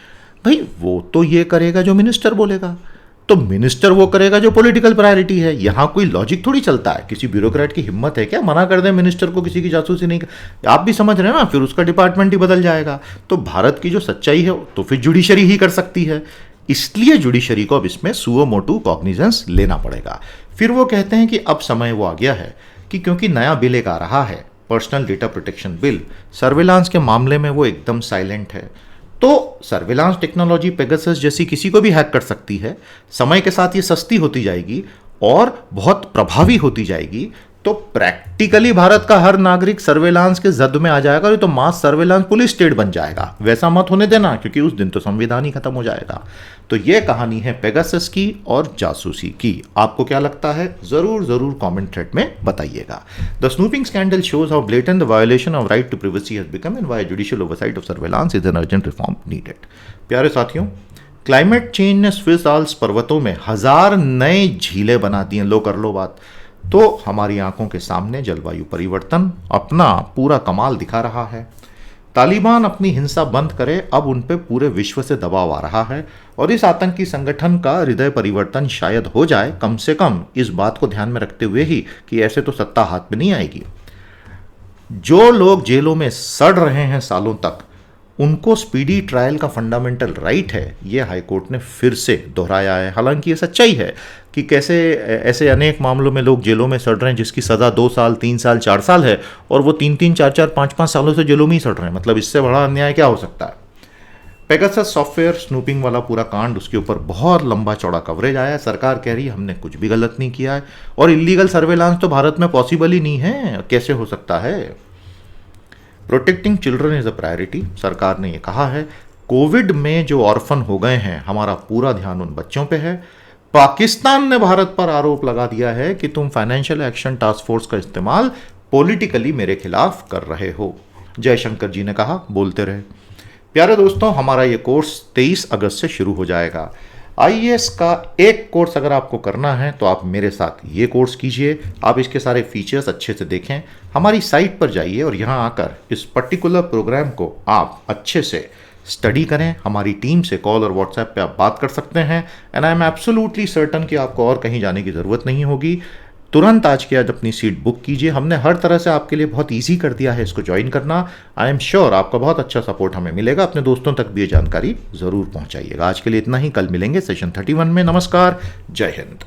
भाई वो तो ये करेगा जो मिनिस्टर बोलेगा, तो मिनिस्टर वो करेगा जो पॉलिटिकल प्रायोरिटी है। यहां कोई लॉजिक थोड़ी चलता है। किसी ब्यूरोक्रेट की हिम्मत है क्या मना कर दे मिनिस्टर को किसी की जासूसी नहीं कर। आप भी समझ रहे हैं ना, फिर उसका डिपार्टमेंट ही बदल जाएगा। तो भारत की जो सच्चाई है तो फिर जुडिशरी ही कर सकती है। इसलिए जुडिशरी को अब इसमें सुओ मोटू कॉग्निजेंस लेना पड़ेगा। फिर वो कहते हैं कि अब समय वो आ गया है कि क्योंकि नया बिल एक आ रहा है, personal data protection bill, surveillance के मामले में वो एकदम साइलेंट है। तो सर्विलांस टेक्नोलॉजी पेगासस जैसी किसी को भी हैक कर सकती है। समय के साथ ये सस्ती होती जाएगी और बहुत प्रभावी होती जाएगी। तो प्रैक्टिकली भारत का हर नागरिक सर्वेलांस के जद में आ जाएगा। ये तो मास सर्वेलांस पुलिस स्टेट बन जाएगा। वैसा मत होने देना, क्योंकि उस दिन तो संविधान ही खत्म हो जाएगा। तो ये कहानी है पेगासस की और जासूसी की। आपको क्या लगता है जरूर जरूर कमेंट थ्रेड में बताइएगा। The snooping scandal shows how blatant the violation of right to privacy has become and why judicial oversight of surveillance is an urgent reform needed. प्यारे साथियों, क्लाइमेट चेंज ने स्विस आल्प्स पर्वतों में 1000 नए झीलें बना दी हैं। लो कर लो बात। तो हमारी आंखों के सामने जलवायु परिवर्तन अपना पूरा कमाल दिखा रहा है। तालिबान अपनी हिंसा बंद करे, अब उन पे पूरे विश्व से दबाव आ रहा है और इस आतंकी संगठन का हृदय परिवर्तन शायद हो जाए, कम से कम इस बात को ध्यान में रखते हुए ही कि ऐसे तो सत्ता हाथ में नहीं आएगी। जो लोग जेलों में सड़ रहे हैं सालों तक, उनको स्पीडी ट्रायल का फंडामेंटल राइट है, ये हाईकोर्ट ने फिर से दोहराया है। हालांकि ये सच्चाई है कि कैसे ऐसे अनेक मामलों में लोग जेलों में सड़ रहे हैं जिसकी सज़ा 2 साल 3 साल 4 साल है और वो 3-3 4-4 5-5 सालों से जेलों में ही सड़ रहे हैं। मतलब इससे बड़ा अन्याय क्या हो सकता है। पेगासस सॉफ्टवेयर स्नूपिंग वाला पूरा कांड, उसके ऊपर बहुत लंबा चौड़ा कवरेज आया है। सरकार कह रही है हमने कुछ भी गलत नहीं किया है और इलीगल सर्वेलांस तो भारत में पॉसिबल ही नहीं है, कैसे हो सकता है। Protecting children is a priority, सरकार ने ये कहा है। कोविड में जो ऑर्फन हो गए हैं, हमारा पूरा ध्यान उन बच्चों पे है। पाकिस्तान ने भारत पर आरोप लगा दिया है कि तुम फाइनेंशियल एक्शन टास्क फोर्स का इस्तेमाल पॉलिटिकली मेरे खिलाफ कर रहे हो। जयशंकर जी ने कहा, बोलते रहे। प्यारे दोस्तों, हमारा ये कोर्स 23 अगस्त से शुरू हो जाएगा। आईएएस का एक कोर्स अगर आपको करना है तो आप मेरे साथ ये कोर्स कीजिए। आप इसके सारे फीचर्स अच्छे से देखें, हमारी साइट पर जाइए और यहाँ आकर इस पर्टिकुलर प्रोग्राम को आप अच्छे से स्टडी करें। हमारी टीम से कॉल और व्हाट्सएप पे आप बात कर सकते हैं। And I am absolutely certain कि आपको और कहीं जाने की ज़रूरत नहीं होगी। तुरंत आज के आज अपनी सीट बुक कीजिए। हमने हर तरह से आपके लिए बहुत ईजी कर दिया है इसको ज्वाइन करना। आई एम श्योर आपका बहुत अच्छा सपोर्ट हमें मिलेगा। अपने दोस्तों तक भी ये जानकारी ज़रूर पहुंचाइएगा। आज के लिए इतना ही, कल मिलेंगे सेशन 31 में। नमस्कार, जय हिंद।